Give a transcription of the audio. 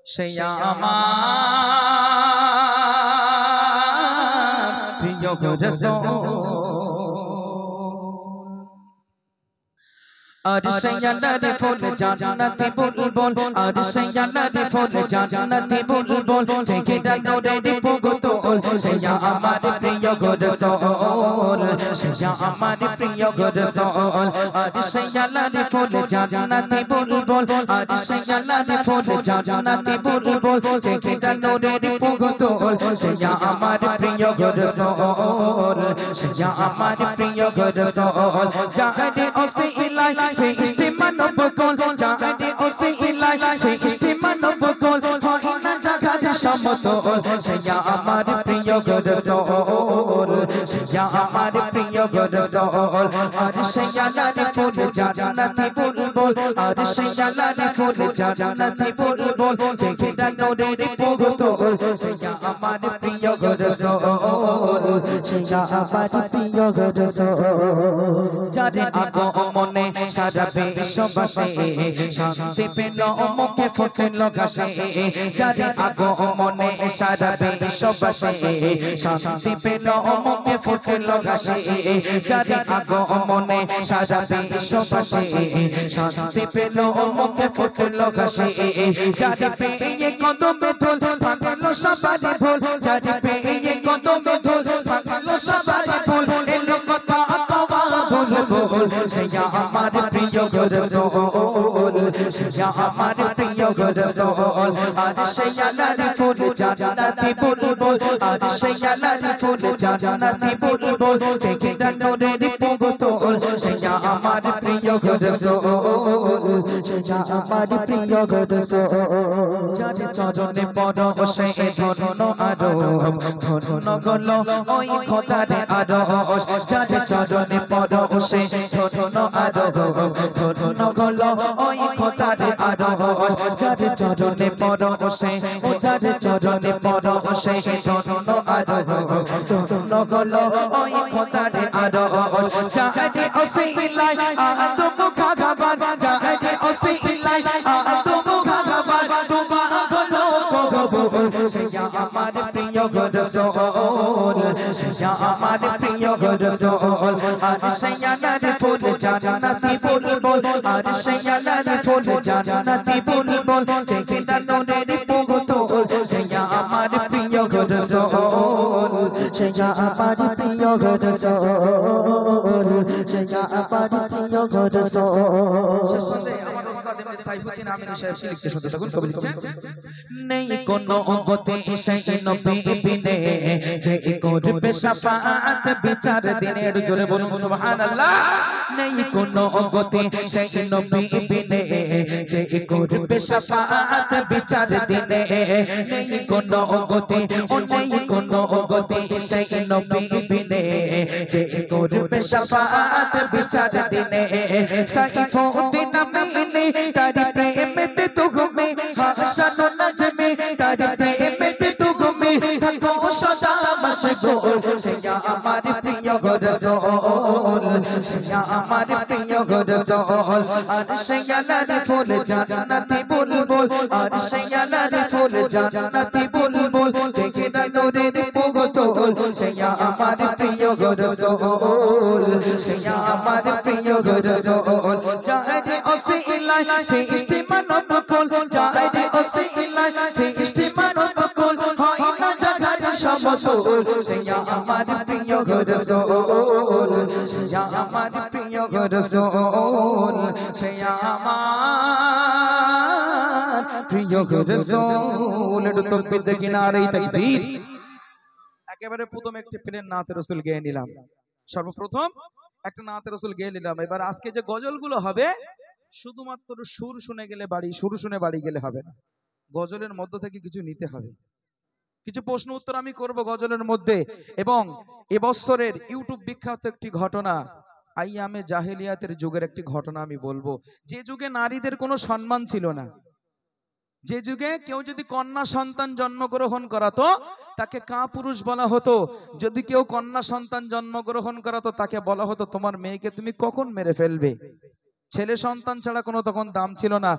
সেই আমার প্রিয় রাসূল আর সাইয়ানারে ফুল জান্নাতি বুলবুল আর সাইয়ানারে ফুল জান্নাতি বুলবুল চেহারা নূরের পুতুল সাইয়া আমার প্রিয় রাসূল সাইয়া আমার প্রিয় রাসূল আর সাইয়ানারে ফুল জান্নাতি বুলবুল আর সাইয়ানারে ফুল জান্নাতি বুলবুল চেহারা নূরের পুতুল সাইয়া আমার প্রিয় রাসূল সাইয়া আমার প্রিয় রাসূল যারে ওসিলাই से इस्तेमानो बकोल जाने उसे इलाई से इस्तेमानो बकोल होई ना जगह समतोल सैया हमारे प्रिय रसूल सैया हमारे प्रिय रसूल और सैया लाने फूल जान्नती बुलबुल और सैया लाने फूल जान्नती बुलबुल जेखिना नूरेर पुतुल सैया हमारे प्रिय रसूल सैया हमारे प्रिय रसूल जारे आगो मने সারা বিশ্ববাসী শান্তি পেল মুখে ফুটল ঘাসে যারে আগো মনে সারা বিশ্ববাসী শান্তি পেল মুখে ফুটল ঘাসে যারে আগো মনে সারা বিশ্ববাসী শান্তি পেল মুখে ফুটল ঘাসে যারে পেয়ে কদমে ধুল ভাঙল সবারই ভুল যারে পেয়ে কদমে ধুল ভাঙল সবারই ভুল এলো কথা बुलबुल सैया हमारे प्रिय रसूल सैया हमारे प्रिय रसूल आज सैया लारी फूल जान्नती बुलबुल आज सैया लारी फूल जान्नती बुलबुल जेखिना नूरेर पुतुल सैया हमारे प्रिय रसूल सैया हमारे प्रिय रसूल जारे चरणे परशे धন্য आरोप ধন্য গলো ওই খোদারে আরশ যারে চরণে পরশে ধন্য আরশ ধন্য গলো ওই খোদারে আরশ যারে চরণে পরশে ও যারে চরণে পরশে ধন্য আরশ ধন্য গলো ওই খোদারে আরশ যারে ওসিলাই আদম খাবার যারে ওসিলাই আদম খাবার তোমা গলো কবুল সৈয়া আমার প্রিয় রसूल सैया हमारे प्रिय रसूल आज सैया लारी फूल जान्नती बुलबुल आज सैया लारी फूल जान्नती बुलबुल जेखिना नूरेर पुतुल सैया हमारे प्रिय रसूल सैया हमारे प्रिय रसूल सैया हमारे प्रिय रसूल আমার উস্তাদ ইবনে সাইফুদ্দিন আমিনী সাহেব কি লিখছে শুনতে থাকুন কবি লিখছে নেই কোনো গতি সেই নবী বিনে যে করবে শাফাআত বিচার দিনের জোরে বলুন সুবহানাল্লাহ নেই কোনো গতি সেই নবী বিনে যে করবে শাফাআত বিচার দিনে নেই কোনো গতি ও নেই কোনো গতি সেই নবী বিনে যে করবে শাফাআত বিচার দিনে সাইফুদ্দিন আমিনী তার প্রেমেতে তো ঘুমে হাসানো নাজমে তার প্রেমেতে তো ঘুমে থাকো সদা মশগুল সৈয়া हमारे प्रिय रसूल सैया हमारे प्रिय रसूल और सैया लारी फूल जान्नती बुलबुल और सैया लारी फूल जान्नती बुलबुल जेखिना नूरेर पुतुल सैया हमारे प्रिय रसूल सैया हमारे प्रिय रसूल जारे ओसिलाई से इस्तेमानो बकुल जारे ओसिलाई से इस्तेमानो बकुल होई ना जगह समतुल सैया हमारे प्रिय रसूल सैया हमारे प्रिय रसूल सैया हमारे प्रिय रसूल একটু তাকবীর দেখি নারে তাকবীর একেবারে প্রথম একটি প্লেন নাতে রাসূল গেয়ে নিলাম সর্বপ্রথম একটা নাতে রাসূল গেয়ে নিলাম এবার আজকে যে গজলগুলো হবে শুধুমাত্র সুর শুনে গেলে বাড়ি সুর শুনে বাড়ি গেলে হবে না গজলের মধ্য থেকে কিছু নিতে হবে কিছু প্রশ্ন উত্তর আমি করব গজলের মধ্যে এবং এবছরের ইউটিউব বিখ্যাত একটি ঘটনা আইয়ামে জাহেলিয়াতের যুগের একটি ঘটনা আমি বলবো যে যুগে নারীদের কোনো সম্মান ছিল না যে যুগে কেউ যদি কন্যা সন্তান জন্মগ্রহণ করাতো তাকে কাপুরুষ বলা হতো যদি কেউ কন্যা সন্তান জন্মগ্রহণ করাতো তাকে বলা হতো তোমার মেয়েকে তুমি কখন মেরে ফেলবে ছেলে সন্তান ছাড়া কোনো তখন দাম ছিল না